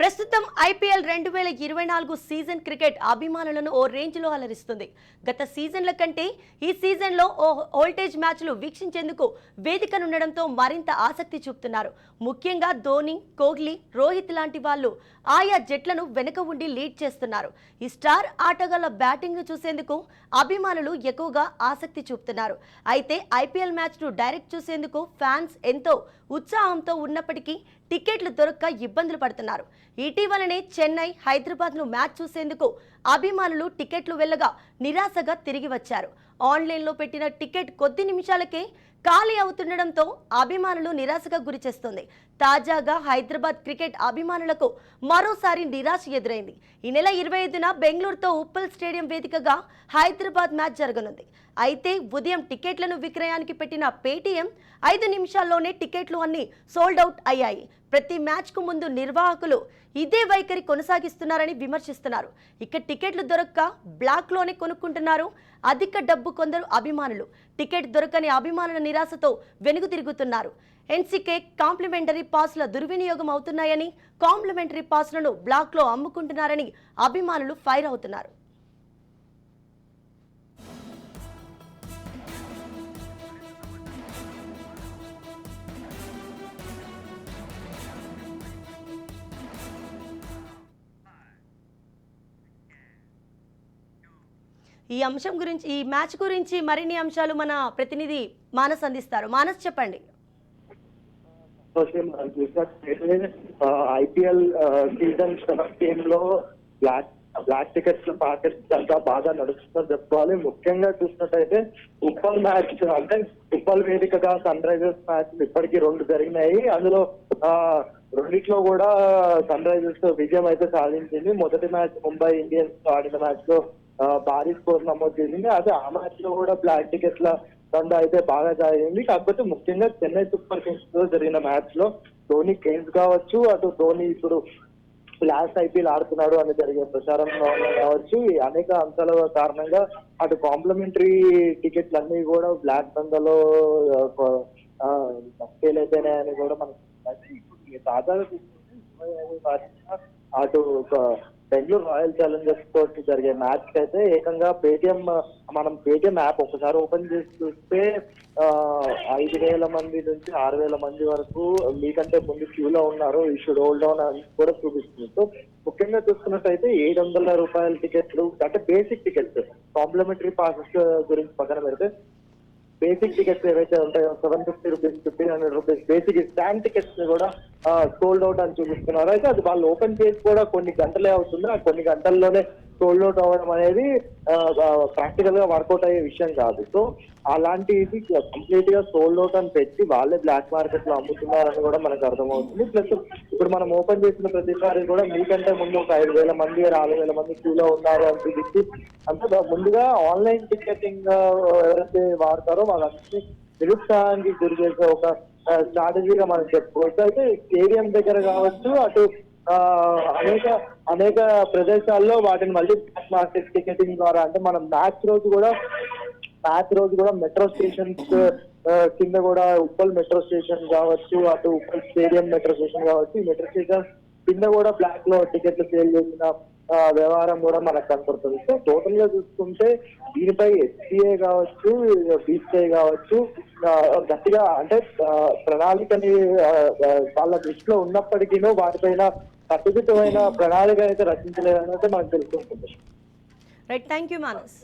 ప్రస్తుతం IPL 2024 season cricket అభిమానులను ఓ రేంజ్లో అలరిస్తుంది. గత సీజన్ల కంటే ఈ సీజన్లో ఓ వోల్టేజ్ మ్యాచ్లు వీక్షించేందుకు వేదికనుండడంతో మరింత ఆసక్తి చూపుతున్నారు. ముఖ్యంగా ధోని, కోహ్లీ, రోహిత్ లాంటి వాళ్ళు ఆయా జట్లను వెనుక ఉండి లీడ్ చేస్తున్నారు. ఈ స్టార్ ఆటగాళ్ల బ్యాటింగ్ను చూసేందుకు అభిమానులు ఎక్కువగా ఆసక్తి చూపుతున్నారు. అయితే ఐపీఎల్ మ్యాచ్ను డైరెక్ట్ చూసేందుకు ఫ్యాన్స్ ఎంతో ఉత్సాహంతో ఉన్నప్పటికీ టికెట్లు దొరక్క ఇబ్బందులు పడుతున్నారు. ఇటీవలనే చెన్నై, హైదరాబాద్ను మ్యాచ్ చూసేందుకు అభిమానులు టికెట్లు వెళ్ళగా నిరాశగా తిరిగి వచ్చారు. ఆన్లైన్లో పెట్టిన టికెట్ కొద్ది నిమిషాలకే ఖాళీ అవుతుండడంతో అభిమానులు నిరాశగా గురిచేస్తుంది. తాజాగా హైదరాబాద్ క్రికెట్ అభిమానులకు మరోసారి నిరాశ ఎదురైంది. ఈ నెల 25న బెంగళూరుతో ఉప్పల్ స్టేడియం వేదికగా హైదరాబాద్ మ్యాచ్ జరగనుంది. అయితే ఉదయం టికెట్లను విక్రయానికి పెట్టిన పేటీఎం 5 నిమిషాల్లోనే టికెట్లు అన్ని సోల్డ్ అవుట్ అయ్యాయి. ప్రతి మ్యాచ్కు ముందు నిర్వాహకులు ఇదే వైఖరి కొనసాగిస్తున్నారని విమర్శిస్తున్నారు. ఇక టికెట్లు దొరక్క బ్లాక్లోనే కొనుక్కుంటున్నారు. అధిక డబ్బు కొందరు అభిమానులు. టికెట్ దొరకని అభిమానుల నిరాశతో వెనుగు తిరుగుతున్నారు. ఎన్సీకే కాంప్లిమెంటరీ పాస్ల దుర్వినియోగం అవుతున్నాయని, కాంప్లిమెంటరీ పాస్లను బ్లాక్లో అమ్ముకుంటున్నారని అభిమానులు ఫైర్ అవుతున్నారు. ఈ మ్యాచ్ గురించి మరిన్ని అంశాలు మన ప్రతినిధి మానస్ అందిస్తారు. మానస్, చెప్పండి. ఐపీఎల్ సీజన్ గేమ్ లో బ్లాక్ టికెట్స్ మార్కెట్స్ అంతా బాగా నడుస్తుందని చెప్పుకోవాలి. ముఖ్యంగా చూసినట్టయితే ఉప్పల్ మ్యాచ్ అంటే ఉప్పల్ వేదికగా సన్ రైజర్స్ మ్యాచ్ ఇప్పటికీ 2 జరిగినాయి. అందులో రెండిట్లో కూడా సన్ రైజర్స్ విజయం అయితే సాధించింది. మొదటి మ్యాచ్ ముంబై ఇండియన్స్ ఆడిన మ్యాచ్ లో భారీ స్కోర్ నమోదు చేసింది. అదే ఆ మ్యాచ్ లో కూడా బ్లాక్ టికెట్ల దండ అయితే బాగా జరిగింది. కాకపోతే ముఖ్యంగా చెన్నై సూపర్ కింగ్స్ లో జరిగిన మ్యాచ్ లో ధోని కేన్స్ కావచ్చు, అటు ధోని ఇప్పుడు లాస్ట్ ఐపీఎల్ ఆడుతున్నాడు అని జరిగే ప్రచారం కావచ్చు, అనేక అంశాల కారణంగా అటు కాంప్లిమెంటరీ టికెట్లు అన్ని కూడా బ్లాక్ దండలో ఫెయిల్ అయిపోయినాయని కూడా మనకు ఇప్పుడు తాజాగా చూసుకుంటే అటు బెంగళూరు రాయల్ ఛాలెంజర్స్ తోటి జరిగే మ్యాచ్ అయితే ఏకంగా పేటిఎం యాప్ ఒకసారి ఓపెన్ చేసి చూస్తే 5,000 మంది నుంచి 6,000 మంది వరకు మీకంటే ముందు క్యూలో ఉన్నారు, ఈ షుడ్ హోల్డ్ ఆన్ అని కూడా చూపిస్తుంది. సో ముఖ్యంగా చూసుకున్నట్టయితే 700 రూపాయల టికెట్లు అంటే బేసిక్ టికెట్స్, కాంప్లిమెంటరీ పాసెస్ గురించి పక్కన పెడితే బేసిక్ టికెట్స్ ఏవైతే ఉంటాయో 750 rupees, 1,500 rupees basic stand tickets ని కూడా సోల్డ్ అవుట్ అని చూపిస్తున్నారు. అయితే అది వాళ్ళు ఓపెన్ చేసి కూడా కొన్ని గంటలే అవుతుంది. ఆ కొన్ని గంటల్లోనే సోల్డ్ అవుట్ అవ్వడం అనేది ప్రాక్టికల్ గా వర్కౌట్ అయ్యే విషయం కాదు. సో అలాంటిది కంప్లీట్ గా సోల్డ్ అవుట్ అని పెట్టి వాళ్ళే బ్లాక్ మార్కెట్ లో అమ్ముతున్నారని కూడా మనకు అర్థమవుతుంది. ప్లస్ ఇప్పుడు మనం ఓపెన్ చేసిన ప్రతిసారి కూడా మీకంటే ముందు ఒక 5,000 మంది 4,000 మంది క్యూలో ఉన్నారు అని చూపించి అంటే ముందుగా ఆన్లైన్ టికెటింగ్ ఎవరైతే వాడతారో వాళ్ళందరినీ నిరుత్సాహానికి గురి చేసే ఒక స్ట్రాటజీగా మనం చెప్పుకోవచ్చు. అయితే స్టేడియం దగ్గర కావచ్చు, అటు అనేక ప్రదేశాల్లో వాటిని మళ్ళీ బ్లాక్ మార్కెట్ టికెటింగ్ ద్వారా అంటే మనం మ్యాచ్ రోజు కూడా మెట్రో స్టేషన్స్ కింద కూడా ఉప్పల్ మెట్రో స్టేషన్ కావచ్చు, అటు ఉప్పల్ స్టేడియం మెట్రో స్టేషన్ కావచ్చు, ఈ మెట్రో స్టేషన్ కింద కూడా బ్లాక్ లో టికెట్లు సేల్ చేసిన వ్యవహారం కూడా మనకు కనపడుతుంది. సో టోటల్ గా చూసుకుంటే దీనిపై ఎస్సీఐ కావచ్చు, బీసీఐ కావచ్చు గట్టిగా అంటే ప్రణాళికని వాళ్ళ దృష్టిలో ఉన్నప్పటికీ వాటిపైన కట్టుదిట్టమైన ప్రణాళిక అయితే రచించలేదనైతే మనకు తెలుసుకుంటుంది. Right, thank you Manas.